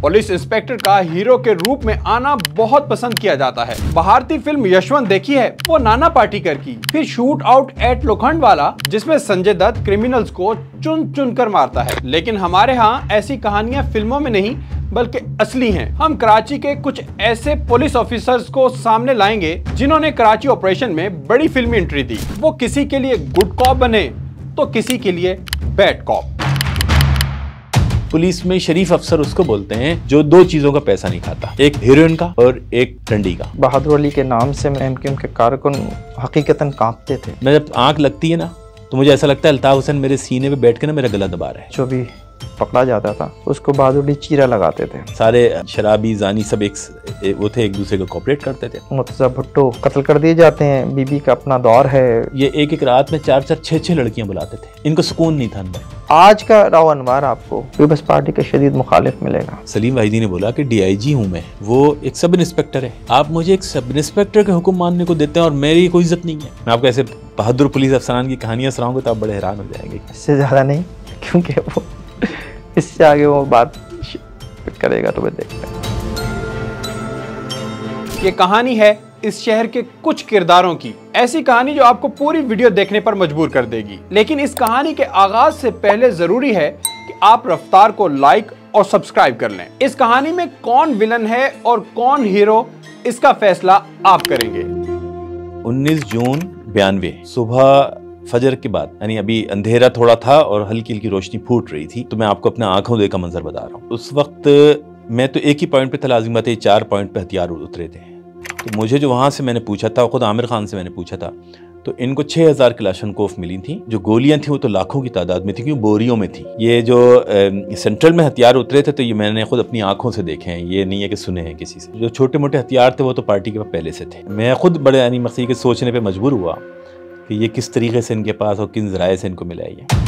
Police inspector का hero के रूप में आना बहुत पसंद किया जाता है। भारतीय फिल्म यशवंत देखी है, वो नाना पाटेकर की। फिर शूट आउट एट लोखंडवाला, जिसमें संजय दत्त क्रिमिनल्स को चुन चुन कर मारता है। लेकिन हमारे यहाँ ऐसी कहानियां फिल्मों में नहीं बल्कि असली हैं। हम कराची के कुछ ऐसे पुलिस ऑफिसर्स को सामने लाएंगे जिन्होंने कराची ऑपरेशन में बड़ी फिल्मी एंट्री दी। वो किसी के लिए गुड कॉप बने तो किसी के लिए बैड कॉप। पुलिस में शरीफ अफसर उसको बोलते हैं जो दो चीजों का पैसा नहीं खाता, एक हीरोइन का और एक डंडी का। बहादुर अली के नाम से एमक्यूएम के कारकुन हकीकतन कांपते थे। मैं जब आंख लगती है ना तो मुझे ऐसा लगता है अल्ताफ हुसैन मेरे सीने पे बैठ के ना मेरा गला दबा रहा है। जो भी पकड़ा जाता था उसको बहादुर अली चीरा लगाते थे। सारे शराबी जानी सब वो थे, एक दूसरे को कोऑपरेट करते थे। मुर्तजा भुट्टो कत्ल कर दिए जाते हैं, बीबी का अपना दौर है। ये एक एक रात में 4-4, 6-6 लड़कियां बुलाते थे। इनको सुकून नहीं था अंदर। आज का राव अनवर आपको पीपल्स पार्टी का शदीद मुखालिफ मिलेगा। सलीम वाहिदी ने बोला कि डीआईजी हूँ मैं, वो एक सब इंस्पेक्टर है। आप मुझे एक सब इंस्पेक्टर के हुक्म मानने को देते हैं और मेरी कोई इज्जत नहीं है। मैं आपको ऐसे बहादुर पुलिस अफसरान की कहानियां सुनाऊंगा तो आप बड़े हैरान हो जाएंगे। इससे ज्यादा नहीं, क्योंकि वो इससे आगे वो बात करेगा तो मैं देखता। ये कहानी है इस शहर के कुछ किरदारों की, ऐसी कहानी जो आपको पूरी वीडियो देखने पर मजबूर कर देगी। लेकिन इस कहानी के आगाज से पहले जरूरी है कि आप रफ्तार को लाइक और सब्सक्राइब कर लें। इस कहानी में कौन विलन है और कौन हीरो, इसका फैसला आप करेंगे। 19 जून 92 सुबह फजर के बाद, यानी अभी अंधेरा थोड़ा था और हल्की हल्की रोशनी फूट रही थी। तो मैं आपको अपने आंखों देखा मंजर बता रहा हूँ। उस वक्त मैं तो एक ही पॉइंट पे था, लाजिम बात है 4 पॉइंट पे हथियार उतरे थे। तो मुझे जो वहाँ से मैंने पूछा था, खुद आमिर खान से मैंने पूछा था, तो इनको 6000 कलाशनकोफ मिली थी। जो गोलियां थी वो तो लाखों की तादाद में थी, क्योंकि बोरियों में थी। ये जो सेंट्रल में हथियार उतरे थे तो ये मैंने खुद अपनी आंखों से देखे हैं, ये नहीं है कि सुने हैं किसी से। जो छोटे मोटे हथियार थे वो तो पार्टी के पास पहले से थे। मैं खुद बड़े यानी मसीह के सोचने पर मजबूर हुआ कि ये किस तरीके से इनके पास और किन ज़राए से इनको मिला है।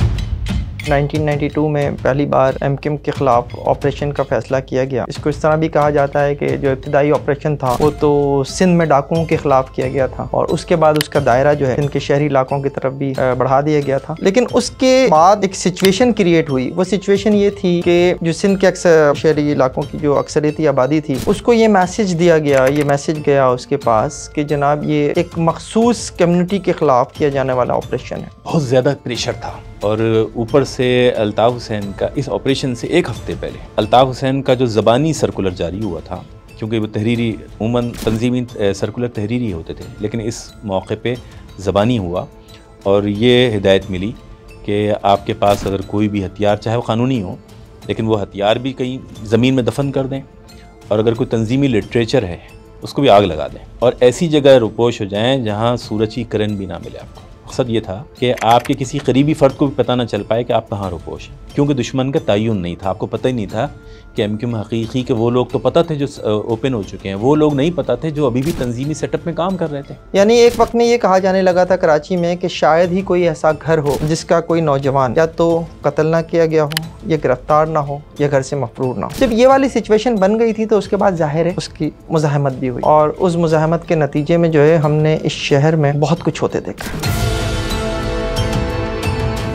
1992 में पहली बार एमक्यूएम के खिलाफ ऑपरेशन का फैसला किया गया। इसको इस तरह भी कहा जाता है कि जो इब्तिदाई ऑपरेशन था वो तो सिंध में डाकुओं के खिलाफ किया गया था और उसके बाद उसका दायरा जो है सिंध के शहरी इलाकों की तरफ भी बढ़ा दिया गया था। लेकिन उसके बाद एक सिचुएशन क्रिएट हुई। वो सिचुएशन ये थी कि जो सिंध के अक्सर शहरी इलाकों की जो अक्सरियती आबादी थी उसको ये मैसेज दिया गया, ये मैसेज गया उसके पास कि जनाब ये एक मखसूस कम्युनिटी के खिलाफ किया जाने वाला ऑपरेशन है। बहुत ज़्यादा प्रेशर था और ऊपर से अल्ताफ हुसैन का इस ऑपरेशन से एक हफ्ते पहले अल्ताफ हुसैन का जो ज़बानी सर्कुलर जारी हुआ था, क्योंकि वो तहरीरी उमूमन तंजीमी सर्कुलर तहरीरी होते थे, लेकिन इस मौके पे ज़बानी हुआ और ये हिदायत मिली कि आपके पास अगर कोई भी हथियार, चाहे वो क़ानूनी हो, लेकिन वो हथियार भी कहीं ज़मीन में दफन कर दें और अगर कोई तंजीमी लिटरेचर है उसको भी आग लगा दें और ऐसी जगह रुपोश हो जाएँ जहाँ सूरज की किरण भी ना मिले आपको। मकसद ये था कि आपके किसी करीबी फ़र्द को भी पता ना चल पाए कि आप कहाँ रुपोश हैं, क्योंकि दुश्मन का तयन नहीं था। आपको पता ही नहीं था कि एमक्यूएम हकीकी के वो लोग तो पता थे जो ओपन हो चुके हैं, वो लोग नहीं पता थे जो अभी भी तंजीमी सेटअप में काम कर रहे थे। यानी एक वक्त में ये कहा जाने लगा था कराची में कि शायद ही कोई ऐसा घर हो जिसका कोई नौजवान या तो कत्ल ना किया गया हो या गिरफ्तार ना हो या घर से मफरूर ना हो। जब ये वाली सिचुएशन बन गई थी तो उसके बाद जाहिर है उसकी मुज़ाहमत भी हुई और उस मुज़ाहमत के नतीजे में जो है हमने इस शहर में बहुत कुछ होते देखा।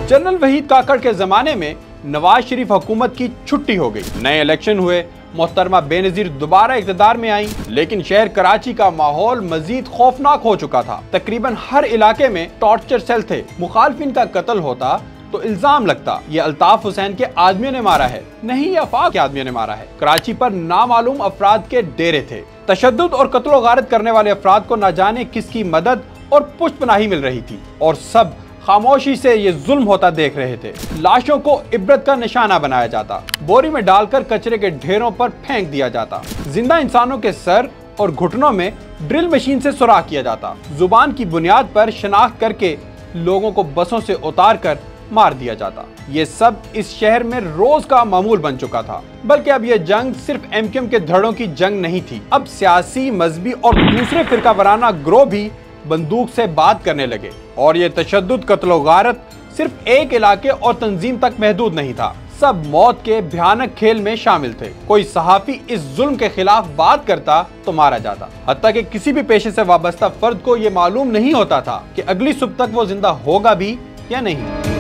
जनरल वहीद काकड़ के जमाने में नवाज शरीफ हुकूमत की छुट्टी हो गई, नए इलेक्शन हुए, मोहतरमा बेनजीर दोबारा इक़्तिदार में आई, लेकिन शहर कराची का माहौल मजीद खौफनाक हो चुका था। तकरीबन हर इलाके में टॉर्चर सेल थे। मुखालफिन का कत्ल होता तो इल्जाम लगता ये अल्ताफ हुसैन के आदमियों ने मारा है, नहीं ये आफाक के आदमियों ने मारा है। कराची पर नामालूम अफराद के डेरे थे। तशद्दुद और कत्ल गारत करने वाले अफराद को न जाने किसकी मदद और पुष्पनाही मिल रही थी और सब खामोशी से ये जुल्म होता देख रहे थे। लाशों को इबरत का निशाना बनाया जाता, बोरी में डालकर कचरे के ढेरों पर फेंक दिया जाता, जिंदा इंसानों के सर और घुटनों में ड्रिल मशीन से सुराख किया जाता, जुबान की बुनियाद पर शनाख्त करके लोगों को बसों से उतार कर मार दिया जाता। ये सब इस शहर में रोज का मामूल बन चुका था। बल्कि अब ये जंग सिर्फ एमक्यूएम के धड़ों की जंग नहीं थी, अब सियासी, मजहबी और दूसरे फिरका वाराना ग्रोह भी बंदूक से बात करने लगे और ये तशद्दुद, कत्ल गारत सिर्फ एक इलाके और तंजीम तक महदूद नहीं था, सब मौत के भयानक खेल में शामिल थे। कोई सहाफी इस जुल्म के खिलाफ बात करता तो मारा जाता, हत्ता कि किसी भी पेशे से वाबस्ता फर्द को ये मालूम नहीं होता था कि अगली सुबह तक वो जिंदा होगा भी या नहीं।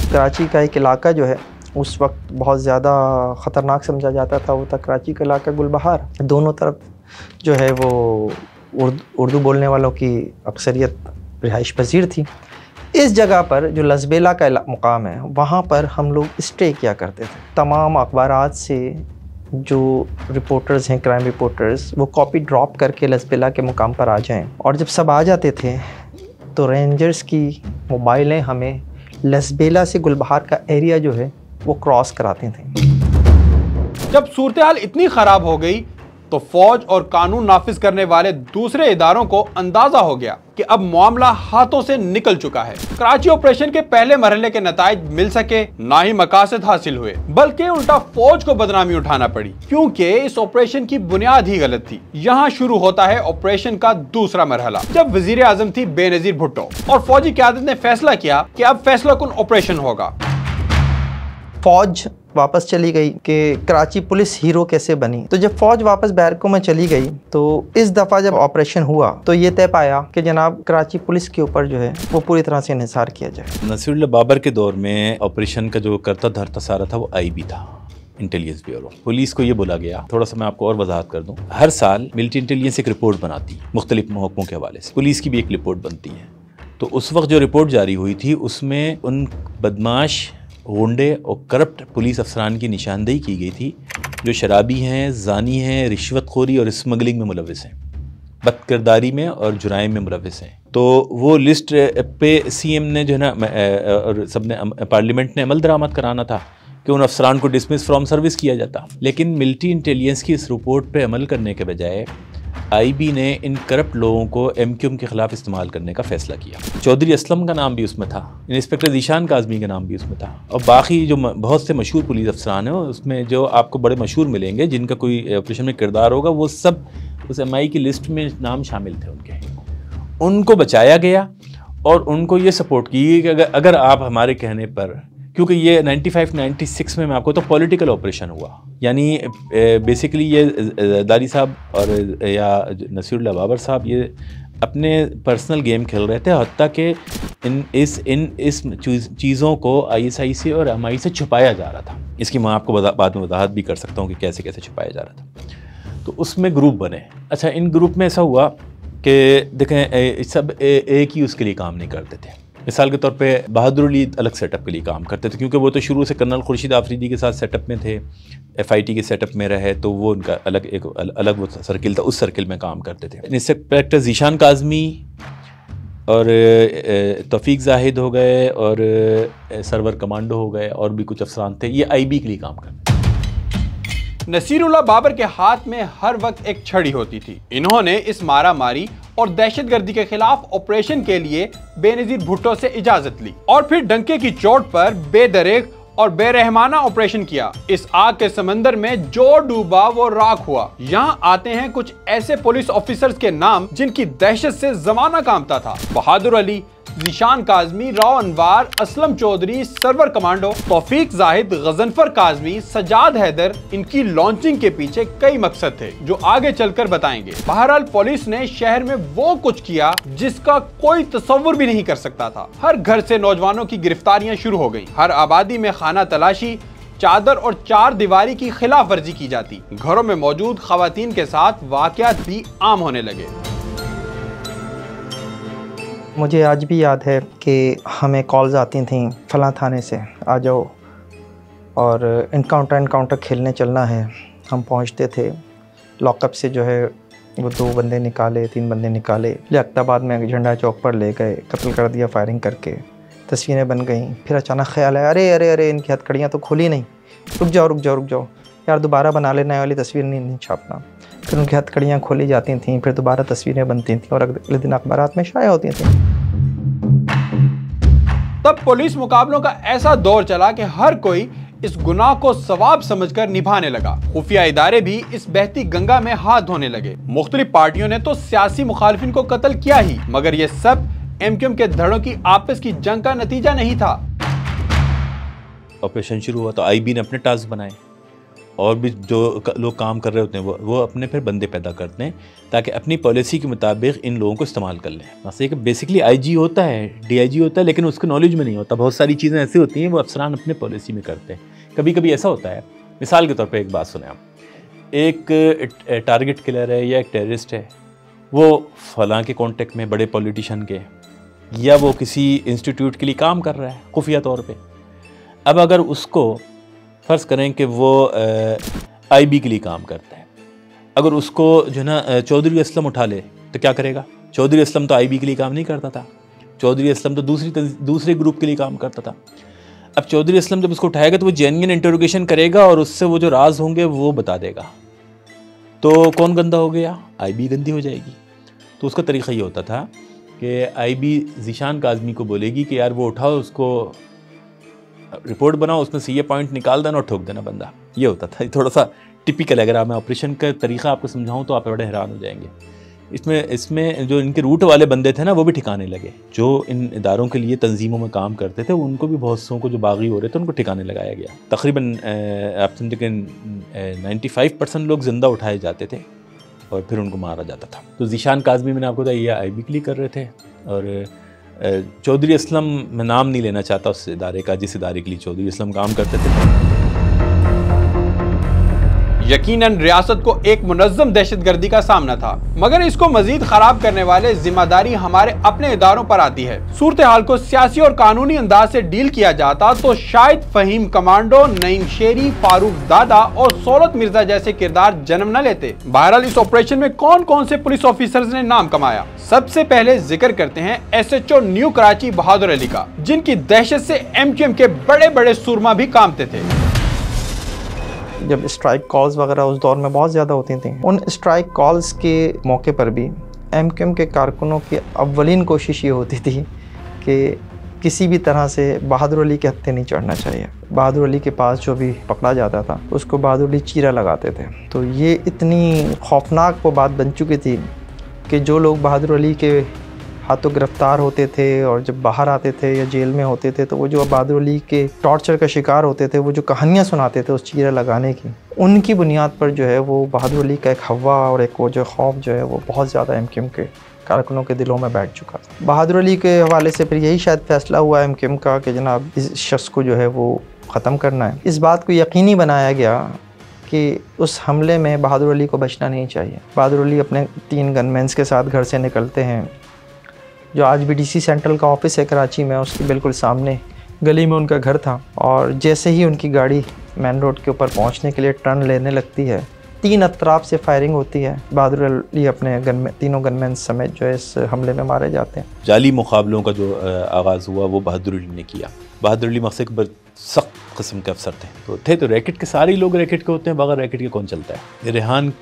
कराची का एक इलाका जो है उस वक्त बहुत ज़्यादा ख़तरनाक समझा जाता था, वो था कराची का इलाका गुलबहार। दोनों तरफ जो है वो उर्दू बोलने वालों की अक्सरियत रिहाइश पजीर थी। इस जगह पर जो लसबेला का मुकाम है, वहाँ पर हम लोग स्टे किया करते थे। तमाम अखबारात से जो रिपोर्टर्स हैं, क्राइम रिपोर्टर्स, वो कॉपी ड्रॉप करके लसबेला के मुकाम पर आ जाएं, और जब सब आ जाते थे तो रेंजर्स की मोबाइलें हमें लसबेला से गुलबहार का एरिया जो है वो क्रॉस कराते थे। जब सूरत हाल इतनी खराब हो गई तो फौज और कानून नाफिज करने वाले दूसरे इदारों को अंदाजा हो गया कि अब मामला हाथों से निकल चुका है। कराची ऑपरेशन के पहले मरहले के नताइज मिल सके, ना ही मकासद हासिल हुए, बल्कि उल्टा फौज को बदनामी उठाना पड़ी, क्योंकि इस ऑपरेशन की बुनियाद ही गलत थी। यहाँ शुरू होता है ऑपरेशन का दूसरा मरहला, जब वजीर आजम थी बेनजीर भुट्टो और फौजी क़यादत ने फैसला किया कि अब फैसला कुन ऑपरेशन होगा। फौज वापस चली गई कि कराची पुलिस हीरो कैसे बनी। तो जब फौज वापस बैरकों में चली गई तो इस दफ़ा जब ऑपरेशन हुआ तो ये तय पाया कि जनाब कराची पुलिस के ऊपर जो है वो पूरी तरह से इन्हिसार किया जाए। नसीरुल्लाह बाबर के दौर में ऑपरेशन का जो करता धरता सारा था वो IB था, इंटेलिजेंस ब्यूरो। पुलिस को ये बोला गया, थोड़ा सा मैं आपको और वजाहत कर दूँ, हर साल मिलिट्री इंटेलिजेंस एक रिपोर्ट बनाती है मुख्तलिफ महकमों के हवाले से, पुलिस की भी एक रिपोर्ट बनती है। तो उस वक्त जो रिपोर्ट जारी हुई थी उसमें उन बदमाश, गुंडे और करप्ट पुलिस अफसरान की निशानदेही की गई थी जो शराबी हैं, जानी हैं, रिश्वतखोरी और स्मगलिंग में मुलविस हैं, बदकिरदारी में और जुराइम में मुलविस हैं। तो वो लिस्ट पे CM ने जो है ना और सब ने पार्लियामेंट ने अमल दरामद कराना था कि उन अफसरान को डिसमिस फ्रॉम सर्विस किया जाता। लेकिन मिलिट्री इंटेलिजेंस की इस रिपोर्ट पे अमल करने के बजाय IB ने इन करप्ट लोगों को MQM के ख़िलाफ़ इस्तेमाल करने का फ़ैसला किया। चौधरी असलम का नाम भी उसमें था, इंस्पेक्टर ज़ीशान काज़मी का नाम भी उसमें था, और बाकी जो बहुत से मशहूर पुलिस अफसरान हैं उसमें जो आपको बड़े मशहूर मिलेंगे जिनका कोई ऑपरेशन में किरदार होगा, वो सब उस MI की लिस्ट में नाम शामिल थे उनके। उनको बचाया गया और उनको ये सपोर्ट की कि अगर आप हमारे कहने पर, क्योंकि ये 95-96 में मैं आपको तो पॉलिटिकल ऑपरेशन हुआ, यानी बेसिकली ये दारी साहब और या नसीरुल्लाह बाबर साहब ये अपने पर्सनल गेम खेल रहे थे, हत्ता कि इस चीज़ों को ISI से और MI से छुपाया जा रहा था। इसकी मैं आपको बाद में वजाहत भी कर सकता हूँ कि कैसे कैसे छुपाया जा रहा था। तो उसमें ग्रुप बने। अच्छा, इन ग्रुप में ऐसा हुआ कि देखें सब एक ही उसके लिए काम नहीं करते थे। मिसाल के तौर पे बहादुर अली अलग सेटअप के लिए काम करते थे, क्योंकि वो तो शुरू से कर्नल खुर्शीद आफरीदी के साथ सेटअप में थे, FIT के सेटअप में रहे, तो वो उनका अलग वो सर्किल था, उस सर्किल में काम करते थे। इंस्पेक्टर ज़ीशान काज़मी और तौफीक जाहिद हो गए और सरवर कमांडो हो गए और भी कुछ अफसरान थे, ये IB के लिए काम करते थे। नसीरुल्लाह बाबर के हाथ में हर वक्त एक छड़ी होती थी। इन्होंने इस मारामारी और दहशतगर्दी के खिलाफ ऑपरेशन के लिए बेनजीर भुट्टो से इजाजत ली और फिर डंके की चोट पर बेदरेग और बेरहमाना ऑपरेशन किया। इस आग के समंदर में जो डूबा वो राख हुआ। यहाँ आते हैं कुछ ऐसे पुलिस ऑफिसर्स के नाम जिनकी दहशत से जमाना कांपता था। बहादुर अली, ज़ीशान काज़मी, राव अनवार, असलम चौधरी, सरवर कमांडो, तौफीक जाहिद, गजनफर काज़मी, सजाद हैदर। इनकी लॉन्चिंग के पीछे कई मकसद थे जो आगे चलकर बताएंगे। बहरहाल पुलिस ने शहर में वो कुछ किया जिसका कोई तसव्वुर भी नहीं कर सकता था। हर घर से नौजवानों की गिरफ्तारियां शुरू हो गईं। हर आबादी में खाना तलाशी, चादर और चार दीवारी की खिलाफ वर्जी की जाती। घरों में मौजूद खवातीन के साथ वाकयात भी आम होने लगे। मुझे आज भी याद है कि हमें कॉल्स आती थीं फलां थाने से आ जाओ और इनकाउंटर खेलने चलना है। हम पहुंचते थे, लॉकअप से जो है वो 2 बंदे निकाले, 3 बंदे निकाले, लियाकताबाद में झंडा चौक पर ले गए, कत्ल कर दिया फायरिंग करके। तस्वीरें बन गई। फिर अचानक ख्याल आया, अरे अरे अरे इनकी हथकड़ियाँ तो खुली नहीं, रुक जाओ यार, दोबारा बना लेना वाली तस्वीर नहीं छापना। फिर उनकी हथकड़ियाँ खोली जाती थीं, फिर दोबारा तस्वीरें बनती थीं और अगले दिन अखबारात में शाया होती थीं। तब पुलिस मुकाबलों का ऐसा दौर चला कि हर कोई इस गुनाह को सवाब समझकर निभाने लगा। खुफिया इदारे भी इस बहती गंगा में हाथ धोने लगे। मुख्तलिफ पार्टियों ने तो सियासी मुखालिफिन को कत्ल किया ही, मगर ये सब MQM के धड़ों की आपस की जंग का नतीजा नहीं था। ऑपरेशन शुरू हुआ तो IB ने अपने टास्क बनाए और भी जो लोग काम कर रहे होते हैं वो अपने फिर बंदे पैदा करते हैं ताकि अपनी पॉलिसी के मुताबिक इन लोगों को इस्तेमाल कर लें। जैसे कि बेसिकली IG होता है, DIG होता है, लेकिन उसको नॉलेज में नहीं होता। बहुत सारी चीज़ें ऐसी होती हैं वो अफसरान अपने पॉलिसी में करते हैं कभी कभी ऐसा होता है, मिसाल के तौर पे एक बात सुने आप, एक टारगेट किलर है या एक टेररिस्ट है, वो फलां के कॉन्टेक्ट में बड़े पॉलिटिशियन के, या वो किसी इंस्टीट्यूट के लिए काम कर रहा है खुफिया तौर पे। अब अगर उसको फ़र्ज़ करें कि वो IB के लिए काम करता है, अगर उसको जो है ना चौधरी असलम उठा ले तो क्या करेगा? चौधरी असलम तो IB के लिए काम नहीं करता था, चौधरी असलम तो दूसरे ग्रुप के लिए काम करता था। अब चौधरी असलम जब उसको उठाएगा तो वो जेन्युइन इंटरोगेशन करेगा और उससे वो जो राज होंगे वो बता देगा। तो कौन गंदा हो गया? IB गंदी हो जाएगी। तो उसका तरीक़ा ये होता था कि IB ज़ीशान काज़मी को बोलेगी कि यार वो उठाओ, उसको रिपोर्ट बनाओ, उसमें से ये पॉइंट निकाल देना और ठोक देना बंदा। ये होता था। थोड़ा सा टिपिकल, अगर मैं ऑपरेशन का तरीका आपको समझाऊं तो आप बड़े हैरान हो जाएंगे। इसमें जो इनके रूट वाले बंदे थे ना, वो भी ठिकाने लगे। जो इन इदारों के लिए तंजीमों में काम करते थे, उनको भी बहुत सौ को जो बागी हो रहे थे उनको ठिकाने लगाया गया। तकरीबन आप समझे कि 95% लोग ज़िंदा उठाए जाते थे और फिर उनको मारा जाता था। तो ज़ीशान काज़मी मैंने आपको बताया ये IB के लिए कर रहे थे। और चौधरी असलम, मैं नाम नहीं लेना चाहता उस इदारे का जिस इदारे के लिए चौधरी असलम काम करते थे। यकीनन रियासत को एक मुनज़्ज़म दहशतगर्दी का सामना था, मगर इसको मजीद खराब करने वाले जिम्मेदारी हमारे अपने इदारों पर आती है। सूरत हाल को सियासी और कानूनी अंदाज से डील किया जाता तो शायद फ़हीम कमांडो, नईम शेरी, फारूक दादा और सोलत मिर्जा जैसे किरदार जन्म न लेते। बहरहाल इस ऑपरेशन में कौन कौन से पुलिस ऑफिसर्स ने नाम कमाया? सबसे पहले जिक्र करते हैं SHO न्यू कराची बहादुर अली का, जिनकी दहशत से MQM के बड़े बड़े सुरमा भी कांपते थे। जब स्ट्राइक कॉल्स वगैरह उस दौर में बहुत ज़्यादा होती थी, उन स्ट्राइक कॉल्स के मौके पर भी MQM के कारकुनों की अव्वलीन कोशिश ये होती थी कि किसी भी तरह से बहादुर अली के हत्थे नहीं चढ़ना चाहिए। बहादुर अली के पास जो भी पकड़ा जाता था उसको बहादुर अली चीरा लगाते थे। तो ये इतनी खौफनाक वो बात बन चुकी थी कि जो लोग बहादुर अली के हाथों गिरफ्तार होते थे और जब बाहर आते थे या जेल में होते थे, तो वो जो बहादुर अली के टॉर्चर का शिकार होते थे, वो जो कहानियाँ सुनाते थे उस चीरा लगाने की, उनकी बुनियाद पर जो है वो बहादुर अली का एक हवा और एक वो जो खौफ जो है वो बहुत ज़्यादा MQM के कारकुनों के दिलों में बैठ चुका था। बहादुर अली के हवाले से फिर यही शायद फ़ैसला हुआ MQM का कि जनाब इस शख्स को जो है वो ख़त्म करना है। इस बात को यकीनी बनाया गया कि उस हमले में बहादुर अली को बचना नहीं चाहिए। बहादुर अली अपने 3 गनमैन्स के साथ घर से निकलते हैं। जो आज BDC सेंट्रल का ऑफिस है कराची में, उसके बिल्कुल सामने गली में उनका घर था। और जैसे ही उनकी गाड़ी मेन रोड के ऊपर पहुंचने के लिए टर्न लेने लगती है, 3 अतराफ से फायरिंग होती है। बहादुर अली अपने तीनों गनमैन समेत जो है इस हमले में मारे जाते हैं। जाली मुकाबलों का जो आगाज़ हुआ वो बहादुर अली ने किया। बहादुर अली मकसद पर सख्त किस्म के अफसर थे। तो रैकेट के सारे लोग रैकेट के होते हैं, बगैर रैकेट के कौन चलता है। रेहान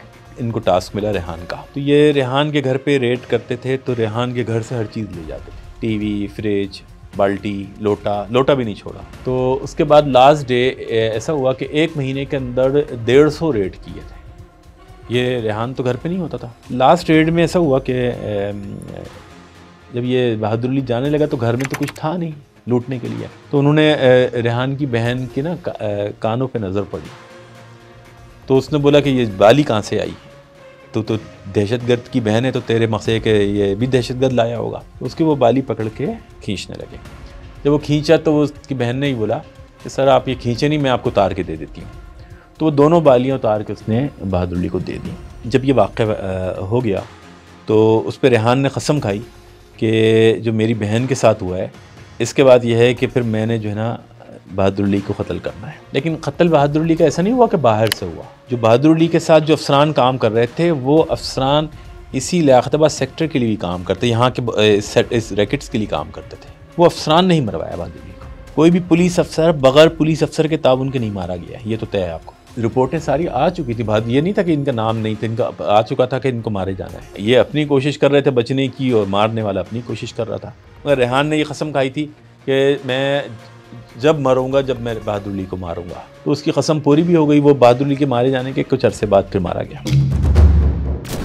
इनको टास्क मिला रेहान का, तो ये रेहान के घर पे रेड करते थे। तो रेहान के घर से हर चीज़ ले जाते थे, टीवी, फ्रिज, बाल्टी, लोटा भी नहीं छोड़ा। तो उसके बाद लास्ट डे ऐसा हुआ कि 1 महीने के अंदर 150 रेड किए थे। ये रेहान तो घर पे नहीं होता था। लास्ट रेड में ऐसा हुआ कि जब ये बहादुर अली जाने लगा तो घर में तो कुछ था नहीं लूटने के लिए। तो उन्होंने रेहान की बहन की ना कानों पे नज़र पड़ी, तो उसने बोला कि ये बाली कहाँ से आई? तो दहशतगर्द की बहन है तो तेरे मकसे के ये भी दहशतगर्द लाया होगा। तो उसकी वो बाली पकड़ के खींचने लगे। जब वो खींचा तो वो उसकी बहन ने ही बोला कि सर आप ये खींचे नहीं, मैं आपको उतार के दे देती हूँ। तो वो दोनों बालियाँ उतार के उसने बहादुर अली को दे दी। जब ये वाक़या हो गया तो उस पर रेहान ने कसम खाई कि जो मेरी बहन के साथ हुआ है, इसके बाद यह है कि फिर मैंने जो है ना बहादुर अली को कत्ल करना है। लेकिन कत्ल बहादुर अली का ऐसा नहीं हुआ कि बाहर से हुआ। जो बहादुर अली के साथ जो अफसरान काम कर रहे थे, वो अफसरान इसी लियाकताबाद सेक्टर के लिए भी काम करते, यहाँ के इस रैकेट्स के लिए काम करते थे। वो अफसरान नहीं मरवाया बहादुर अली को। कोई भी पुलिस अफसर बगैर पुलिस अफसर के ताउन के नहीं मारा गया, ये तो तय है आपको। रिपोर्टें सारी आ चुकी थी। ये नहीं था कि इनका नाम नहीं था, इनका आ चुका था कि इनको मारे जाना है। ये अपनी कोशिश कर रहे थे बचने की और मारने वाला अपनी कोशिश कर रहा था। मगर रेहान ने ये कसम खाई थी कि मैं जब मरूंगा, जब मैं बहादुर अली को मारूंगा। तो उसकी कसम पूरी भी हो गई। वो बहादुर अली के मारे जाने के कुछ अरसे बाद फिर मारा गया।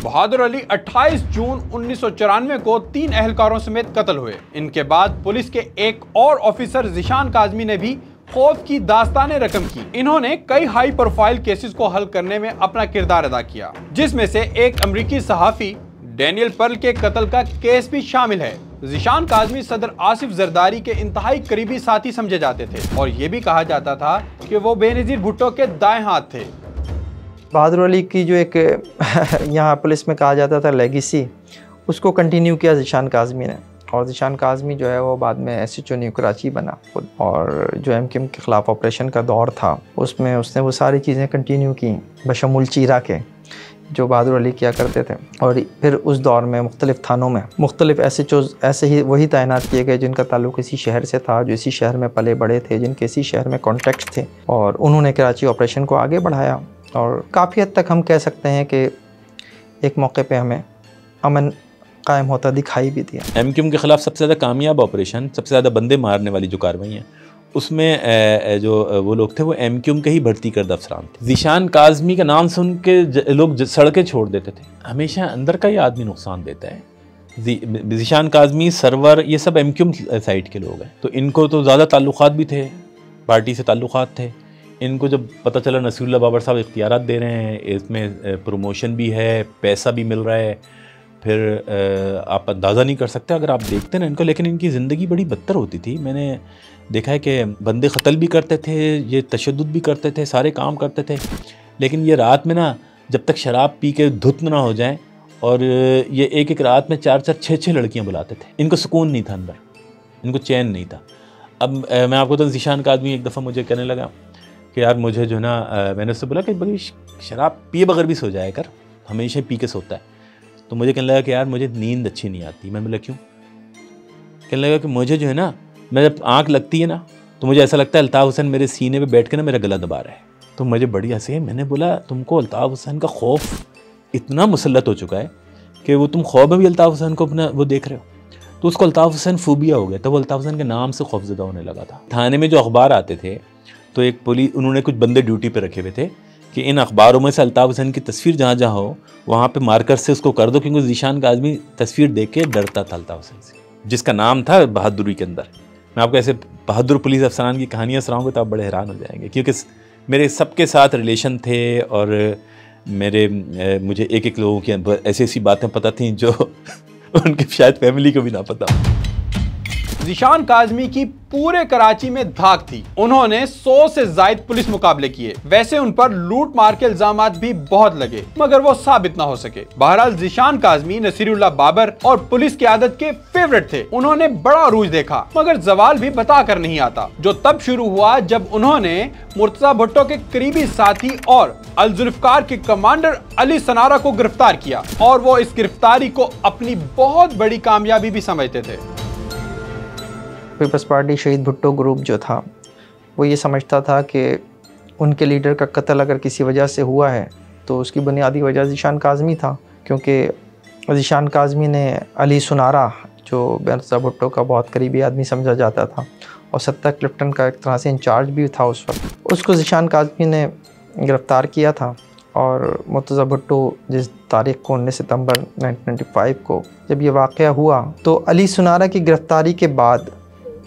बहादुर अली 28 जून 1994 को 3 एहलकारों समेत कत्ल हुए। इनके बाद पुलिस के एक और ऑफिसर ज़ीशान काज़मी ने भी खौफ की दास्ताने रकम की। इन्होंने कई हाई प्रोफाइल केसेस को हल करने में अपना किरदार अदा किया, जिसमें से एक अमेरिकी सहाफ़ी डैनियल पर्ल के कत्ल का केस भी शामिल है। ज़ीशान काज़मी सदर आसिफ जरदारी के इंतहाई करीबी साथी समझे जाते थे और ये भी कहा जाता था कि वो बेनज़ीर भुट्टो के दाएं हाथ थे। बहादुर अली की जो एक यहाँ पुलिस में कहा जाता था लेगेसी, उसको कंटिन्यू किया ज़ीशान काज़मी ने। और ज़ीशान काज़मी जो है वो बाद में SHO न्यू कराची बना, और जो MKM के ख़िलाफ़ ऑपरेशन का दौर था उसमें उसने वो सारी चीज़ें कंटिन्यू की, बशमूल चीरा के जो बहादुर अली किया करते थे। और फिर उस दौर में मुख्तलिफ़ थानों में मुख्तलिफ़ SHOs ऐसे ही वही तैनात किए गए जिनका ताल्लुक़ इसी शहर से था, जो इसी शहर में पले बड़े थे, जिनके इसी शहर में कॉन्टेक्ट थे, और उन्होंने कराची ऑपरेशन को आगे बढ़ाया। और काफ़ी हद तक हम कह सकते हैं कि एक मौके पे हमें अमन कायम होता दिखाई भी दिया। MKM के ख़िलाफ़ सबसे ज़्यादा कामयाब ऑपरेशन, सबसे ज़्यादा बंदे मारने वाली जो कार्रवाई हैं, उसमें जो वो लोग थे वो MKM के ही भर्ती करदा अफसरान थे। ज़ीशान काज़मी का नाम सुन के लोग सड़कें छोड़ देते थे। हमेशा अंदर का ही आदमी नुकसान देता है। ज़ीशान काज़मी, सरवर, ये सब MKM साइड के लोग हैं, तो इनको तो ज़्यादा ताल्लुकात भी थे, पार्टी से ताल्लुकात थे। इनको जब पता चला नसीरुल्लाह बाबर साहब इख्तियारात दे रहे हैं, इसमें प्रमोशन भी है, पैसा भी मिल रहा है, फिर आप अंदाज़ा नहीं कर सकते अगर आप देखते ना इनको। लेकिन इनकी ज़िंदगी बड़ी बदतर होती थी। मैंने देखा है कि बंदे क़त्ल भी करते थे, ये तशद्दुद भी करते थे, सारे काम करते थे, लेकिन ये रात में ना जब तक शराब पी के धुत ना हो जाए, और ये एक एक रात में 4-4, 6-6 लड़कियाँ बुलाते थे। इनको सुकून नहीं था अंदर, इनको चैन नहीं था। अब मैं आपको तो ज़ीशान काज़मी एक दफ़ा मुझे कहने लगा कि यार मुझे जो है ना, मैंने उससे बोला कि बड़ी शराब पिए बगैर भी सो जाया कर, हमेशा पी के सोता है। तो मुझे कहने लगा कि यार मुझे नींद अच्छी नहीं आती। मैं बोला क्यों? कहने लगा कि मुझे जो है ना, मैं जब आँख लगती है ना तो मुझे ऐसा लगता है अल्ताफ़ हुसैन मेरे सीने पे बैठ के ना मेरा गला दबा रहा है। तो मुझे बड़ी हंसी है। मैंने बोला तुमको अल्ताफ़ हुसैन का खौफ इतना मुसल्लत हो चुका है कि वो तुम ख्वाब में भी अल्ताफ़ हुसैन को अपना वो देख रहे हो। तो उसको अल्ताफ़ हुसैन फोबिया हो गया, तो वो अल्ताफ़ हुसैन के नाम से खौफज़दा होने लगा था। थाने में जो अखबार आते थे तो एक पुलिस, उन्होंने कुछ बंदे ड्यूटी पे रखे हुए थे कि इन अखबारों में से अल्ताफ़ हुसैन की तस्वीर जहाँ जहाँ हो वहाँ पे मार्कर से उसको कर दो, क्योंकि ज़ीशान काज़मी तस्वीर देख के डरता था अल्ताफ़ हुसैन से, जिसका नाम था बहादुरी के अंदर। मैं आपको ऐसे बहादुर पुलिस अफसरान की कहानियाँ सुनाऊँगा तो आप बड़े हैरान हो जाएंगे, क्योंकि मेरे सबके साथ रिलेशन थे और मुझे एक एक लोगों की ऐसी ऐसी बातें पता थी जो उनके शायद फैमिली को भी ना पता। ज़ीशान काज़मी की पूरे कराची में धाक थी। उन्होंने 100 से ज़ायद पुलिस मुकाबले किए। वैसे उन पर लूट मार के इल्जामात भी बहुत लगे, मगर वो साबित ना हो सके। बहरहाल ज़ीशान काज़मी नसीरुल्लाह बाबर और पुलिस की आदत के फेवरेट थे। उन्होंने बड़ा अरूज देखा, मगर जवाल भी बता कर नहीं आता, जो तब शुरू हुआ जब उन्होंने मुर्तज़ा भुट्टो के करीबी साथी और अल जुल्फ़िकार के कमांडर अली सनारा को गिरफ्तार किया, और वो इस गिरफ्तारी को अपनी बहुत बड़ी कामयाबी भी समझते थे। पीपल्स पार्टी शहीद भुट्टो ग्रुप जो था वो ये समझता था कि उनके लीडर का कत्ल अगर किसी वजह से हुआ है तो उसकी बुनियादी वजह ज़ीशान काज़मी था, क्योंकि ज़ीशान काज़मी ने अली सनारा, जो मुर्तज़ा भुट्टो का बहुत करीबी आदमी समझा जाता था और सत्ता क्लिफ्टन का एक तरह से इंचार्ज भी था उस वक्त, उसको ज़ीशान काज़मी ने गिरफ़्तार किया था। और मुर्तज़ा भुट्टो जिस तारीख़ को 19 सितंबर 1995 को जब ये वाक़या हुआ, तो अली सनारा की गिरफ़्तारी के बाद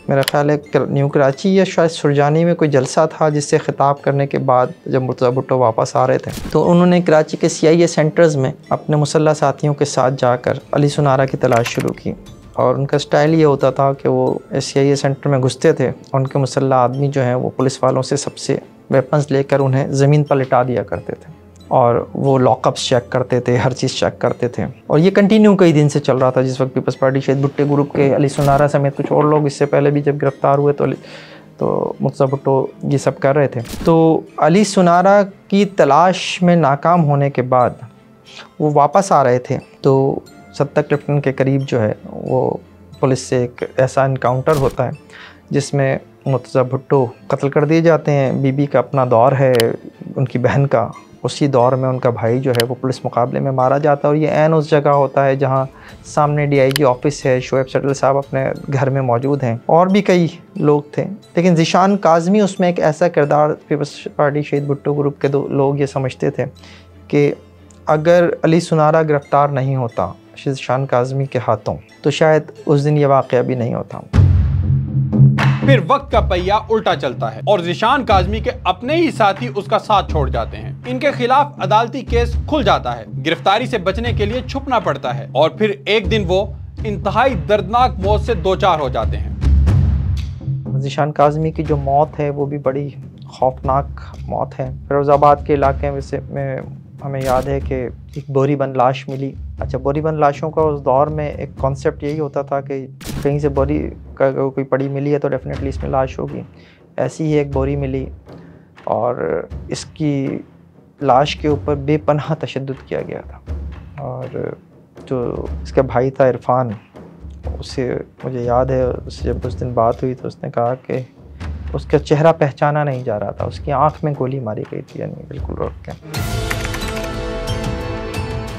मेरा ख़्याल है न्यू कराची या शायद सुरजानी में कोई जलसा था, जिससे ख़िताब करने के बाद जब मुर्तज़ा भुट्टो वापस आ रहे थे तो उन्होंने कराची के CIA सेंटर्स में अपने मुसल्लह साथियों के साथ जाकर अली सनारा की तलाश शुरू की। और उनका स्टाइल ये होता था कि वो CIA सेंटर में घुसते थे, उनके मुसल्लह आदमी जो हैं वो पुलिस वालों से सबसे वेपन्स लेकर उन्हें ज़मीन पर लिटा दिया करते थे, और वो लॉकअप्स चेक करते थे, हर चीज़ चेक करते थे। और ये कंटिन्यू कई दिन से चल रहा था। जिस वक्त पीपल्स पार्टी शहीद भुट्टो ग्रुप के अली सनारा समेत कुछ और लोग इससे पहले भी जब गिरफ़्तार हुए तो मुर्तज़ा भुट्टो ये सब कर रहे थे। तो अली सनारा की तलाश में नाकाम होने के बाद वो वापस आ रहे थे, तो सत्ता क्लिफ्टन के करीब जो है वो पुलिस से एक ऐसा इनकाउंटर होता है जिसमें मुर्तज़ा भुट्टो कत्ल कर दिए जाते हैं। बीबी का अपना दौर है उनकी बहन का, उसी दौर में उनका भाई जो है वो पुलिस मुकाबले में मारा जाता है। और ये ऐन उस जगह होता है जहाँ सामने DIG ऑफिस है, शोएब सटल साहब अपने घर में मौजूद हैं, और भी कई लोग थे। लेकिन ज़ीशान काज़मी उसमें एक ऐसा किरदार, पीपल्स पार्टी शहीद भुट्टो ग्रुप के दो लोग ये समझते थे कि अगर अली सनारा गिरफ़्तार नहीं होता ज़ीशान काज़मी के हाथों तो शायद उस दिन ये वाक़या भी नहीं होता। फिर वक्त का पहिया उल्टा चलता है और ज़ीशान काज़मी के अपने ही साथी उसका साथ छोड़ जाते हैं। इनके खिलाफ अदालती केस खुल जाता है, गिरफ्तारी से बचने के लिए छुपना पड़ता है, और फिर एक दिन वो इंतहाई दर्दनाक मौत से दो चार हो जाते हैं। ज़ीशान काज़मी की जो मौत है वो भी बड़ी खौफनाक मौत है। फिरोज़ाबाद के इलाके में हमें याद है कि एक बोरीबंद लाश मिली। अच्छा, बोरीबंद लाशों का उस दौर में एक कॉन्सेप्ट यही होता था कि कहीं से बोरी का कोई पड़ी मिली है तो डेफिनेटली इसमें लाश होगी। ऐसी ही एक बोरी मिली और इसकी लाश के ऊपर बेपनाह तशद्दुद किया गया था। और जो इसका भाई था इरफान, उससे मुझे याद है, उससे जब उस दिन बात हुई तो उसने कहा कि उसका चेहरा पहचाना नहीं जा रहा था, उसकी आंख में गोली मारी गई थी, यानी बिल्कुल रोक के।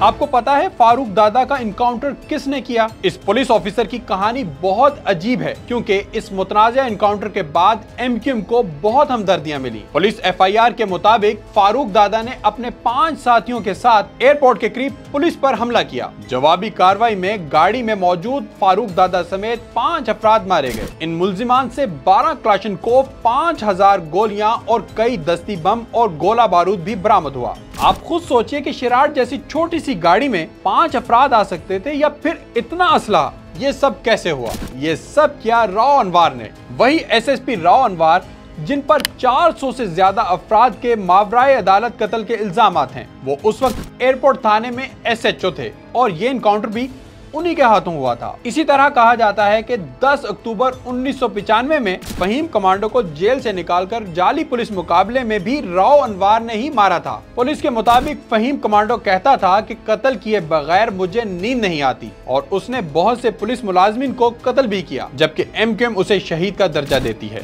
आपको पता है फारूक दादा का इनकाउंटर किसने किया? इस पुलिस ऑफिसर की कहानी बहुत अजीब है क्योंकि इस मुतनाज़ा इनकाउंटर के बाद MQM को बहुत हमदर्दियां मिली। पुलिस FIR के मुताबिक फारूक दादा ने अपने 5 साथियों के साथ एयरपोर्ट के करीब पुलिस पर हमला किया। जवाबी कार्रवाई में गाड़ी में मौजूद फारूक दादा समेत 5 अफराद मारे गए। इन मुल्जिमान से 12 क्लाशनकोव, 5000 गोलियां और कई दस्ती बम और गोला बारूद भी बरामद हुआ। आप खुद सोचिए कि शिराट जैसी छोटी सी गाड़ी में 5 अफराद आ सकते थे या फिर इतना असलहा। ये सब कैसे हुआ? ये सब किया राव अनवार ने, वही SSP राव अनवार जिन पर 400 से ज्यादा अफराद के मावराए अदालत कत्ल के इल्जामात हैं। वो उस वक्त एयरपोर्ट थाने में SHO थे और ये इनकाउंटर भी उन्हीं के हाथों हुआ था। इसी तरह कहा जाता है कि 10 अक्टूबर 1995 में फहीम कमांडो को जेल से निकालकर जाली पुलिस मुकाबले में भी राव अनवार ने ही मारा था। पुलिस के मुताबिक फहीम कमांडो कहता था कि कत्ल किए बगैर मुझे नींद नहीं आती और उसने बहुत से पुलिस मुलाजमीन को कत्ल भी किया, जबकि MQM उसे शहीद का दर्जा देती है।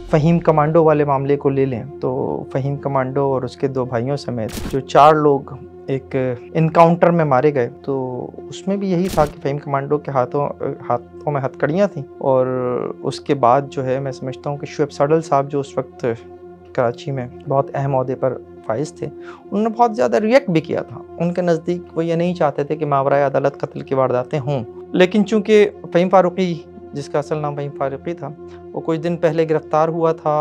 फ़हीम कमांडो वाले मामले को ले लें तो फ़हीम कमांडो और उसके 2 भाइयों समेत जो 4 लोग एक इनकाउंटर में मारे गए, तो उसमें भी यही था कि फ़हीम कमांडो के हाथों में हथकड़ियाँ थीं। और उसके बाद जो है मैं समझता हूँ कि शुएब सडल साहब जो उस वक्त कराची में बहुत अहम ओहदे पर फाइज थे, उन्होंने बहुत ज़्यादा रिएक्ट भी किया था। उनके नज़दीक वो ये नहीं चाहते थे कि मावराए अदालत कत्ल की वारदातें हों, लेकिन चूँकि फ़हीम फ़ारूकी, जिसका असल नाम फ़हीम फ़ारूकी था, वो कुछ दिन पहले गिरफ़्तार हुआ था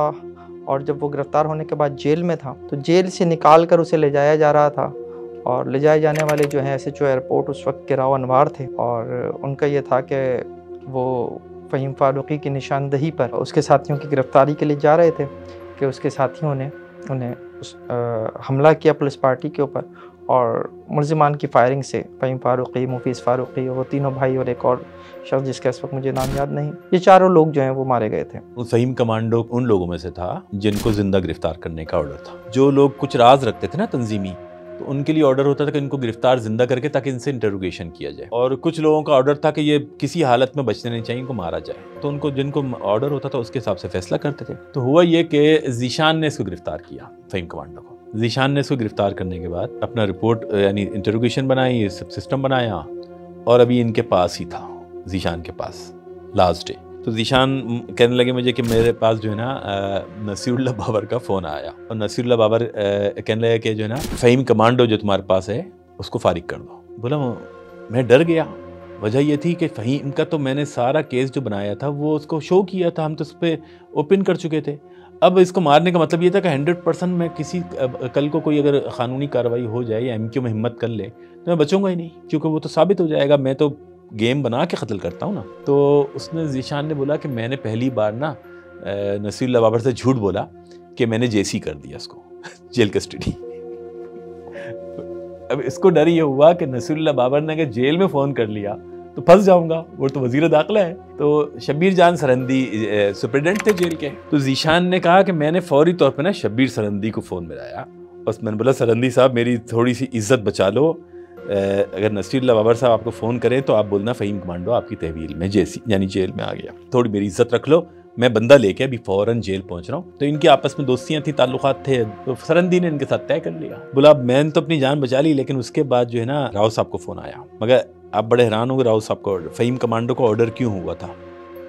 और जब वो गिरफ़्तार होने के बाद जेल में था तो जेल से निकाल कर उसे ले जाया जा रहा था। और ले जाए जाने वाले जो हैं SHO एयरपोर्ट उस वक्त के राव अनवार थे और उनका ये था कि वो फ़हीम फ़ारूकी की निशानदही पर उसके साथियों की गिरफ़्तारी के लिए जा रहे थे कि उसके साथियों ने उन्हें हमला किया पुलिस पार्टी के ऊपर और मुल्ज़िमान की फायरिंग से फ़हीम फ़ारूकी, मुफीज़ फ़ारूकी और वो तीनों भाई और एक और शख्स जिसका इस वक्त मुझे नाम याद नहीं, ये 4 लोग जो हैं वो मारे गए थे। फ़हीम कमांडो उन लोगों में से था जिनको जिंदा गिरफ्तार करने का ऑर्डर था। जो लोग कुछ राज रखते थे ना तंजीमी, तो उनके लिए ऑर्डर होता था कि इनको गिरफ्तार जिंदा करके ताकि इनसे इंटरोगेशन किया जाए। और कुछ लोगों का ऑर्डर था कि ये किसी हालत में बचने नहीं चाहिए, इनको मारा जाए। तो उनको जिनको ऑर्डर होता था उसके हिसाब से फैसला करते थे। तो हुआ ये कि ज़ीशान ने इसको गिरफ्तार किया, फ़हीम कमांडो को। ज़ीशान ने इसको गिरफ्तार करने के बाद अपना रिपोर्ट यानी इंटरोगेशन बनाई, ये सब सिस्टम बनाया और अभी इनके पास ही था, ज़ीशान के पास लास्ट डे। तो ज़ीशान कहने लगे मुझे कि मेरे पास जो है ना नसीरुल्लाह बाबर का फ़ोन आया और नसीरुल्लाह बाबर कहने लगे कि जो है ना फ़हीम कमांडो जो तुम्हारे पास है उसको फारिग कर दो। बोला मैं डर गया। वजह यह थी कि फ़हीम का तो मैंने सारा केस जो बनाया था वो उसको शो किया था, हम तो उस पर ओपन कर चुके थे। अब इसको मारने का मतलब ये था कि 100% मैं किसी कल को कोई अगर क़ानूनी कार्रवाई हो जाए या MQ में हिम्मत कर ले तो मैं बचूंगा ही नहीं, क्योंकि वो तो साबित हो जाएगा मैं तो गेम बना के कत्ल करता हूँ ना। तो उसने ज़ीशान ने बोला कि मैंने पहली बार ना नसीरुल्लाह बाबर से झूठ बोला कि मैंने JC कर दिया उसको जेल कस्टडी। अब इसको डर ये हुआ कि नसीरुल्लाह बाबर ने अगर जेल में फ़ोन कर लिया तो फंस जाऊंगा, वो तो वज़ीर दाखिला है। तो शब्बीर जान सरहंदी सुपरिटेंडेंट थे जेल के। तो ज़ीशान ने कहा कि मैंने फौरी तौर पर ना शब्बीर सरहंदी को फ़ोन मिलाया और मैंने बोला सरहंदी साहब मेरी थोड़ी सी इज्जत बचा लो, अगर नसीरुल्लाह बाबर साहब आपको फ़ोन करें तो आप बोलना फ़हीम कमांडो आपकी तहवील में JC यानी जेल में आ गया, थोड़ी मेरी इज्जत रख लो, मैं बंदा लेके अभी फ़ौरन जेल पहुंच रहा हूँ। तो इनकी आपस में दोस्तियाँ थी, ताल्लुकात थे। तो सरहंदी ने इनके साथ तय कर लिया। बोला मैंने तो अपनी जान बचा ली, लेकिन उसके बाद जो है ना राव साहब को फ़ोन आया। मगर आप बड़े हैरान हो गए राव साहब को फ़हीम कमांडो को ऑर्डर क्यों हुआ था,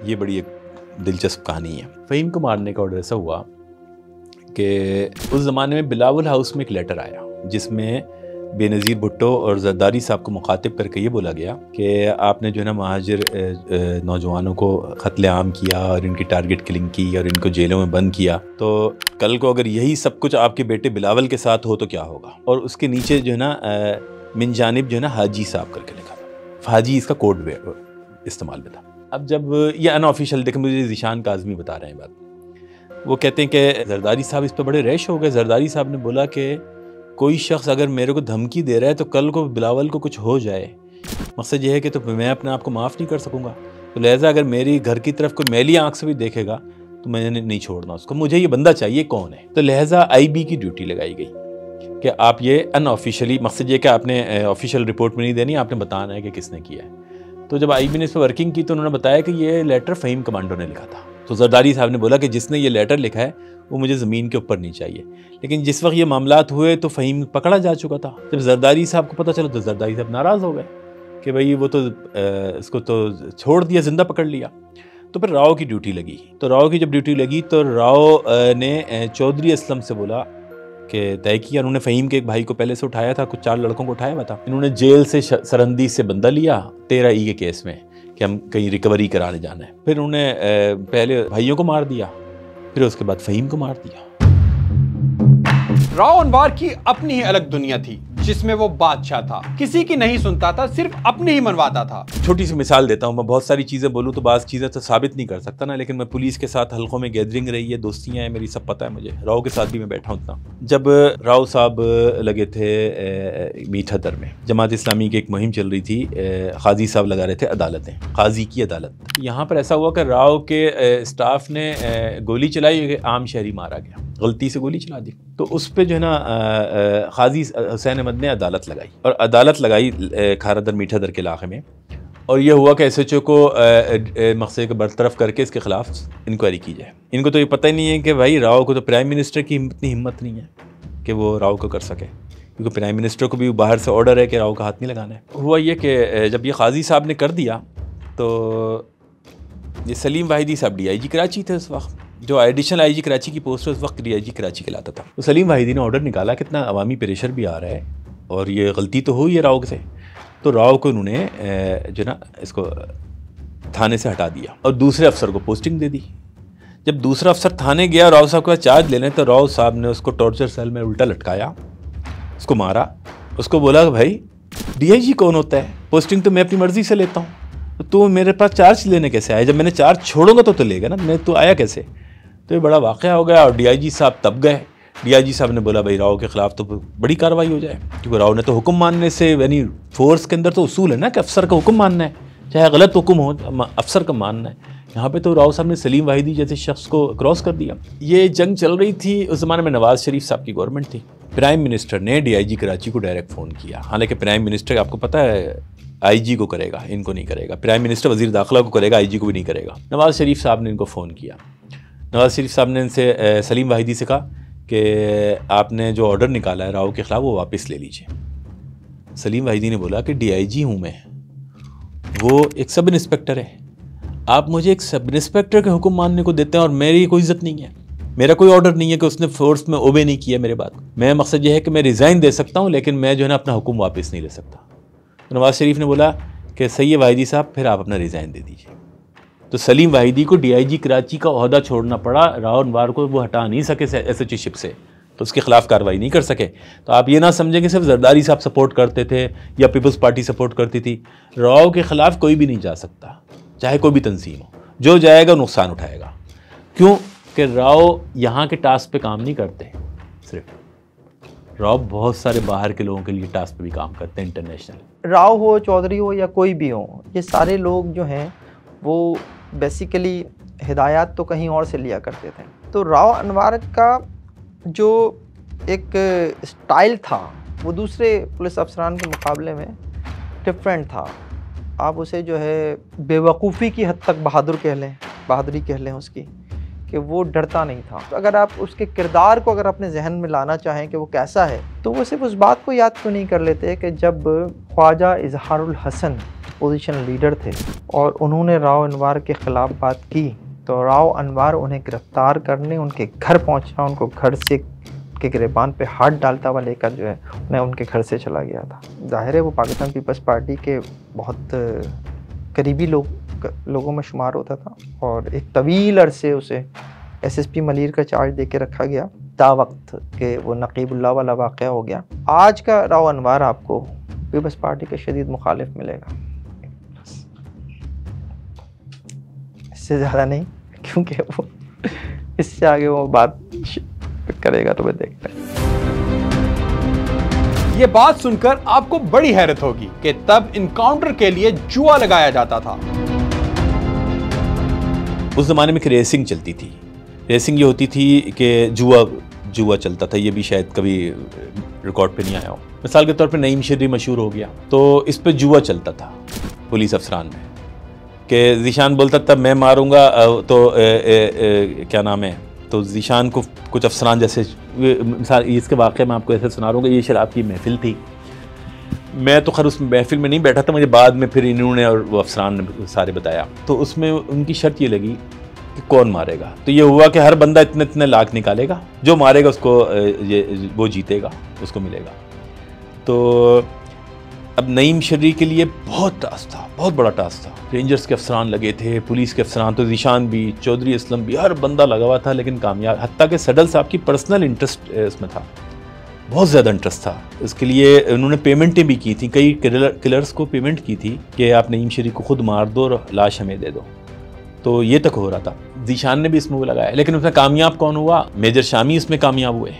ये बड़ी एक दिलचस्प कहानी है। फ़हीम को मारने का ऑर्डर ऐसा हुआ कि उस ज़माने में बिलावल हाउस में एक लेटर आया जिसमें बेनज़ीर भुट्टो और जरदारी साहब को मुखातिब करके ये बोला गया कि आपने जो है ना महाजिर नौजवानों को क़त्ल-ए-आम किया और इनकी टारगेट किलिंग की और इनको जेलों में बंद किया, तो कल को अगर यही सब कुछ आपके बेटे बिलावल के साथ हो तो क्या होगा। और उसके नीचे जो है ना मिन जानिब जो है ना हाजी साहब करके लिखा था। हाजी इसका कोड इस्तेमाल में था। अब जब ये अनऑफिशियल, देखें मुझे ज़ीशान काज़मी बता रहे हैं बात, वो कहते हैं कि जरदारी साहब इस पर बड़े रैश हो गए। जरदारी साहब ने बोला कि कोई शख्स अगर मेरे को धमकी दे रहा है तो कल को बिलावल को कुछ हो जाए, मकसद ये है कि तो मैं अपने आप को माफ़ नहीं कर सकूँगा, तो लिहाजा अगर मेरी घर की तरफ कोई मैली आँख से भी देखेगा तो मैंने नहीं छोड़ना उसको, मुझे ये बंदा चाहिए कौन है। तो लिहाजा IB की ड्यूटी लगाई गई कि आप ये अनऑफिशियली, मकसद ये कि आपने ऑफिशियल रिपोर्ट में नहीं देनी, आपने बताना है कि किसने किया है। तो जब IB ने इस पर वर्किंग की तो उन्होंने बताया कि ये लेटर फ़हीम कमांडो ने लिखा था। तो जरदारी साहब ने बोला कि जिसने ये लेटर लिखा है वो मुझे ज़मीन के ऊपर नहीं चाहिए। लेकिन जिस वक्त ये मामलात हुए तो फ़हीम पकड़ा जा चुका था। जब जरदारी साहब को पता चला तो जरदारी साहब नाराज़ हो गए कि भाई वो तो इसको तो छोड़ दिया, ज़िंदा पकड़ लिया। तो फिर राव की ड्यूटी लगी। तो राव की जब ड्यूटी लगी तो राव ने चौधरी असलम से बोला कि तय किया। उन्होंने फ़हीम के एक भाई को पहले से उठाया था, कुछ 4 लड़कों को उठाया हुआ था। इन्होंने जेल से सरहदी से बंदा लिया 13E के केस में कि हम कहीं रिकवरी कराने जाना है। फिर उन्होंने पहले भाइयों को मार दिया, फिर उसके बाद फ़हीम को मार दिया। राव अनवार की अपनी ही अलग दुनिया थी जिसमें वो बादशाह था, किसी की नहीं सुनता था, सिर्फ अपनी ही मनवाता था। छोटी सी मिसाल देता हूँ, मैं बहुत सारी चीज़ें बोलूँ तो बाज़ चीज़ें तो साबित नहीं कर सकता ना, लेकिन मैं पुलिस के साथ हल्कों में गैदरिंग रही है, दोस्तियाँ हैं मेरी, सब पता है मुझे। राव के साथ भी मैं बैठा हूँ इतना। जब राव साहब लगे थे मीठा दर में, जमात इस्लामी की एक मुहिम चल रही थी, काजी साहब लगा रहे थे अदालतें, काजी की अदालत। यहाँ पर ऐसा हुआ कि राव के स्टाफ ने गोली चलाई, आम शहरी मारा गया, गलती से गोली चला दी। तो उस पर जो है ना काजी हुसैन अहमद ने अदालत लगाई, और अदालत लगाई खारादर मीठा दर के इलाके में। और यह हुआ कि SHO को मकसद को बरतरफ करके इसके खिलाफ इंक्वायरी की जाए। इनको तो ये पता ही नहीं है कि भाई राव को तो प्राइम मिनिस्टर की इतनी हिम्मत नहीं है कि वो राव को कर सके, क्योंकि प्राइम मिनिस्टर को भी बाहर से ऑर्डर है कि राव का हाथ नहीं लगाना है। हुआ ये कि जब ये काजी साहब ने कर दिया तो ये सलीम वाहिदी साहब DIG कराची थे उस वक्त, जो एडिशनल IG कराची की पोस्ट उस वक्त DIG कराची कहलाता था। तो सलीम वाहिदी ने ऑर्डर निकाला, कितना अवामी प्रेशर भी आ रहा है और ये गलती तो हुई है राव से। तो राव को उन्होंने जो ना इसको थाने से हटा दिया और दूसरे अफसर को पोस्टिंग दे दी। जब दूसरा अफसर थाने गया राव साहब के पास चार्ज लेने, तो राव साहब ने उसको टॉर्चर सेल में उल्टा लटकाया, उसको मारा, उसको बोला कि भाई DIG कौन होता है, पोस्टिंग तो मैं अपनी मर्जी से लेता हूँ, तो मेरे पास चार्ज लेने कैसे आया, जब मैंने चार्ज छोड़ूंगा तो लेगा ना, मैं तो आया कैसे। तो ये बड़ा वाक़या हो गया और DIG साहब तब गए। DIG साहब ने बोला भाई राव के ख़िलाफ़ तो बड़ी कार्रवाई हो जाए, क्योंकि राव ने तो हुक्म मानने से, यानी फोर्स के अंदर तो उसूल है ना कि अफसर का हुक्म मानना है, चाहे गलत हुक्म हो, अफसर का मानना है। यहाँ पे तो राव साहब ने सलीम वाहिदी जैसे शख्स को क्रॉस कर दिया। ये जंग चल रही थी, उस ज़माने में नवाज़ शरीफ साहब की गवर्नमेंट थी। प्राइम मिनिस्टर ने DIG कराची को डायरेक्ट फ़ोन किया, हालांकि प्राइम मिनिस्टर आपको पता है IG को करेगा, इनको नहीं करेगा। प्राइम मिनिस्टर वज़ीर दाखिला को करेगा, IG को भी नहीं करेगा। नवाज़ शरीफ साहब ने इनको फ़ोन किया। नवाज़ शरीफ साहब ने इनसे सलीम वाहिदी से कहा कि आपने जो ऑर्डर निकाला है राव के ख़िलाफ़ वो वापस ले लीजिए। सलीम वाहिदी ने बोला कि DIG हूँ मैं, वो एक सब इंस्पेक्टर है, आप मुझे एक सब इंस्पेक्टर के हुक्म मानने को देते हैं और मेरी कोई इज़्ज़त नहीं है, मेरा कोई ऑर्डर नहीं है कि उसने फोर्स में ओबे नहीं किया मेरे बात। मैं मकसद ये है कि मैं रिज़ाइन दे सकता हूँ, लेकिन मैं जो है ना अपना हुक्म वापस नहीं ले सकता। तो नवाज़ शरीफ ने बोला कि सही है वाहिदी साहब, फिर आप अपना रिज़ाइन दे दीजिए। तो सलीम वाहिदी को DIG कराची का ओहदा छोड़ना पड़ा, राव अनवार को वो हटा नहीं सके SHO शिप से, तो उसके खिलाफ कार्रवाई नहीं कर सके। तो आप ये ना समझें कि सिर्फ जरदारी साहब सपोर्ट करते थे या पीपल्स पार्टी सपोर्ट करती थी। राव के खिलाफ कोई भी नहीं जा सकता, चाहे कोई भी तंजीम हो, जो जाएगा नुकसान उठाएगा। क्यों कि राव यहाँ के टास्क पे काम नहीं करते, सिर्फ राव बहुत सारे बाहर के लोगों के लिए टास्क पे भी काम करते हैं, इंटरनेशनल। राव हो, चौधरी हो या कोई भी हो, ये सारे लोग जो हैं वो बेसिकली हिदायत तो कहीं और से लिया करते थे। तो राव अनवार का जो एक स्टाइल था वो दूसरे पुलिस अफसरान के मुकाबले में डिफरेंट था। आप उसे जो है बेवकूफ़ी की हद तक बहादुरी कह लें उसकी, कि वो डरता नहीं था। तो अगर आप उसके किरदार को अगर अपने जहन में लाना चाहें कि वो कैसा है, तो वो सिर्फ उस बात को याद क्यों नहीं कर लेते कि जब ख्वाजा इजहारुल हसन पोजीशन लीडर थे और उन्होंने राव अनवार के ख़िलाफ़ बात की, तो राव अनवार उन्हें गिरफ़्तार करने उनके घर पहुंचा, उनको घर से के गिरबान पे हाथ डालता हुआ लेकर जो है उन्हें उनके घर से चला गया था। ज़ाहिर है वो पाकिस्तान पीपल्स पार्टी के बहुत करीबी लोगों में शुमार होता था और एक तवील अरसे उसे SSP मलीर का चार्ज दे के रखा गया, ता वक्त के वो नकीबुल्लाह वाला वाक़या हो गया। आज का राव अनवार आपको पीपल्स पार्टी के शदीद मुखालिफ मिलेगा, इससे ज़्यादा नहीं, क्योंकि वो इससे आगे वो बात करेगा तो मैं देखते हैं। ये बात सुनकर आपको बड़ी हैरत होगी कि तब इनकाउंटर के लिए जुआ लगाया जाता था। उस जमाने में एक रेसिंग चलती थी। रेसिंग ये होती थी कि जुआ चलता था, ये भी शायद कभी रिकॉर्ड पे नहीं आया हो। मिसाल के तौर पे नईम शर्री मशहूर हो गया, तो इस पे जुआ चलता था पुलिस अफसरान में कि ज़ीशान बोलता था मैं मारूंगा, तो क्या नाम है, तो ज़ीशान को कुछ अफसरान जैसे मिसाल इसके वाक़े में आपको ऐसे सुना रहा हूँ। ये शराब की महफिल थी, मैं तो खैर उस महफिल में नहीं बैठा था, मुझे बाद में फिर इन्होंने और वो अफसरान ने सारे बताया। तो उसमें उनकी शर्त ये लगी कि कौन मारेगा, तो ये हुआ कि हर बंदा इतने इतने लाख निकालेगा, जो मारेगा उसको वो जीतेगा, उसको मिलेगा। तो अब नईम शर्री के लिए बहुत टास्क था, बहुत बड़ा टास्क था। रेंजर्स के अफसरान लगे थे, पुलिस के अफसरान, तो ज़ीशान भी, चौधरी असलम भी, हर बंदा लगा हुआ था, लेकिन कामयाब। हत्ता कि सडल साहब की पर्सनल इंटरेस्ट इसमें था, बहुत ज़्यादा इंटरेस्ट था। इसके लिए उन्होंने पेमेंटें भी की थी, कई किलर्स को पेमेंट की थी कि आप नईम शर्री को खुद मार दो और लाश हमें दे दो। तो ये तक हो रहा था। ज़ीशान ने भी इसमें वो लगाया, लेकिन उसमें कामयाब कौन हुआ? मेजर शामी इसमें कामयाब हुए,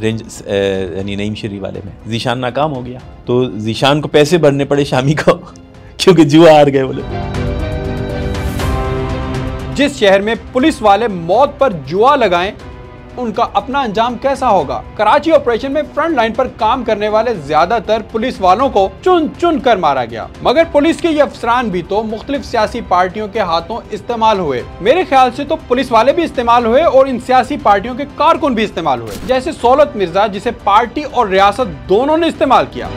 रेंज यानी नईम शर्री वाले में। ज़ीशान नाकाम हो गया, तो ज़ीशान को पैसे भरने पड़े शामी को क्योंकि जुआ हार गए बोले। जिस शहर में पुलिस वाले मौत पर जुआ लगाएं, उनका अपना अंजाम कैसा होगा? कराची ऑपरेशन में फ्रंट लाइन पर काम करने वाले ज्यादातर पुलिस वालों को चुन चुन कर मारा गया, मगर पुलिस के ये अफसरान भी तो मुख्तलिफ सियासी पार्टियों के हाथों इस्तेमाल हुए। मेरे ख्याल से तो पुलिस वाले भी इस्तेमाल हुए और इन सियासी पार्टियों के कारकुन भी इस्तेमाल हुए, जैसे सौलत मिर्जा, जिसे पार्टी और रियासत दोनों ने इस्तेमाल किया।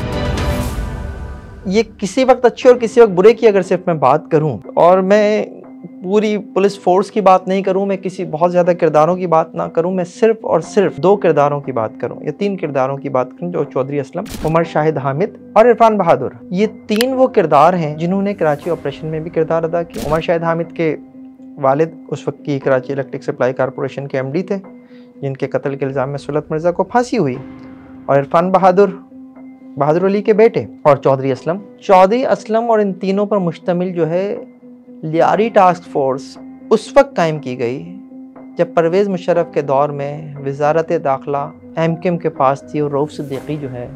ये किसी वक्त अच्छे और किसी वक्त बुरे की अगर सिर्फ मैं बात करूं, और मैं पूरी पुलिस फोर्स की बात नहीं करूं, मैं किसी बहुत ज़्यादा किरदारों की बात ना करूं, मैं सिर्फ और सिर्फ 2 किरदारों की बात करूं या 3 किरदारों की बात करूं, जो चौधरी असलम, उमर शाहिद हामिद और इरफान बहादुर। ये 3 वो किरदार हैं जिन्होंने कराची ऑपरेशन में भी किरदार अदा किया। उमर शाहिद हामिद के वालिद उस वक्त की कराची इलेक्ट्रिक सप्लाई कॉरपोरेशन के MD थे, जिनके कत्ल के इल्ज़ाम में सौलत मिर्ज़ा को फांसी हुई, और इरफान बहादुर अली के बेटे, और चौधरी असलम। और इन तीनों पर मुश्तमिल जो है लियारी टास्क फोर्स उस वक्त कायम की गई जब परवेज़ मुशर्रफ के दौर में वजारत दाखिला MKM के पास थी, और रऊफ़ सिद्दीकी जो है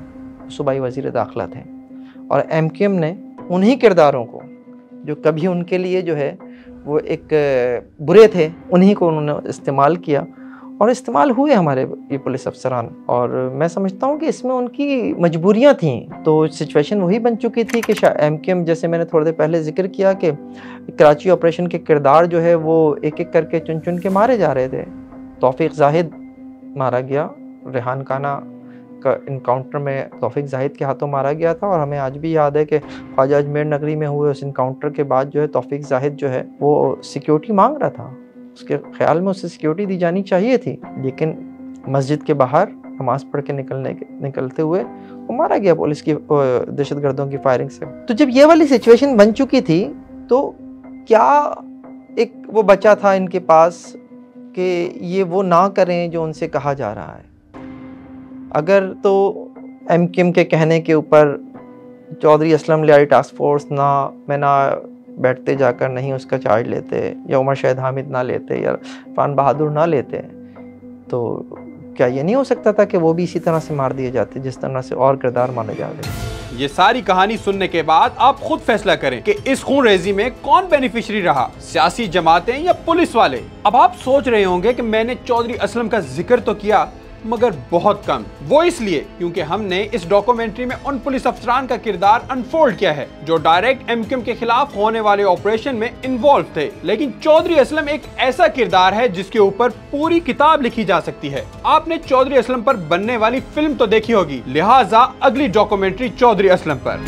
सूबाई वज़ीर दाखिला थे। और MKM ने उन्हीं किरदारों को जो कभी उनके लिए जो है वो एक बुरे थे, उन्हीं को उन्होंने इस्तेमाल किया और इस्तेमाल हुए हमारे ये पुलिस अफसरान। और मैं समझता हूँ कि इसमें उनकी मजबूरियाँ थीं, तो सिचुएशन वही बन चुकी थी कि MKM, जैसे मैंने थोड़ी देर पहले जिक्र किया कि कराची ऑपरेशन के किरदार जो है वो एक एक करके चुन चुन के मारे जा रहे थे। तौफीक जाहिद मारा गया, रेहान खाना का इनकाउंटर में तौफीक जाहिद के हाथों मारा गया था, और हमें आज भी याद है कि ख्वाजा अजमेर नगरी में हुए उस इनकाउंटर के बाद जो है तौफीक जाहिद जो है वो सिक्योरिटी मांग रहा था। उसके ख्याल में उसे सिक्योरिटी दी जानी चाहिए थी, लेकिन मस्जिद के बाहर नमाज पढ़ के निकलते हुए वो मारा गया पुलिस की दहशतगर्दों की फायरिंग से। तो जब ये वाली सिचुएशन बन चुकी थी, तो क्या एक वो बचा था इनके पास कि ये वो ना करें जो उनसे कहा जा रहा है। अगर तो MKM के कहने के ऊपर चौधरी असलम लियारी टास्क फोर्स ना बैठते जाकर नहीं उसका चार्ज लेते, या उमर शाहिद हामिद ना लेते, या इरफान बहादुर ना लेते, तो क्या ये नहीं हो सकता था कि वो भी इसी तरह से मार दिए जाते जिस तरह से और किरदार माने जा रहे? ये सारी कहानी सुनने के बाद आप खुद फैसला करें कि इस खून रेजी में कौन बेनिफिशियरी रहा, सियासी जमातें या पुलिस वाले। अब आप सोच रहे होंगे कि मैंने चौधरी असलम का जिक्र तो किया, मगर बहुत कम। वो इसलिए क्योंकि हमने इस डॉक्यूमेंट्री में उन पुलिस अफसरान का किरदार अनफोल्ड किया है जो डायरेक्ट MKM के खिलाफ होने वाले ऑपरेशन में इन्वॉल्व थे। लेकिन चौधरी असलम एक ऐसा किरदार है जिसके ऊपर पूरी किताब लिखी जा सकती है। आपने चौधरी असलम पर बनने वाली फिल्म तो देखी होगी, लिहाजा अगली डॉक्यूमेंट्री चौधरी असलम पर।